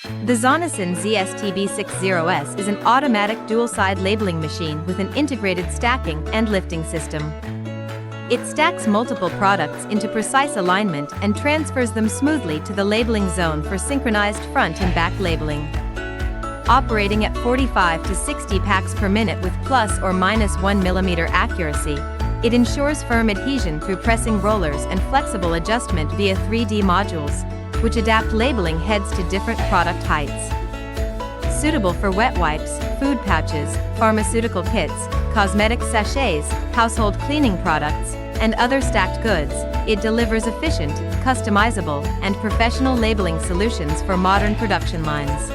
The Zonesun ZS-TB60S is an automatic dual-side labeling machine with an integrated stacking and lifting system. It stacks multiple products into precise alignment and transfers them smoothly to the labeling zone for synchronized front and back labeling. Operating at 45 to 60 packs per minute with plus or minus 1 mm accuracy, it ensures firm adhesion through pressing rollers and flexible adjustment via 3D modules, which adapt labeling heads to different product heights. Suitable for wet wipes, food pouches, pharmaceutical kits, cosmetic sachets, household cleaning products, and other stacked goods, it delivers efficient, customizable, and professional labeling solutions for modern production lines.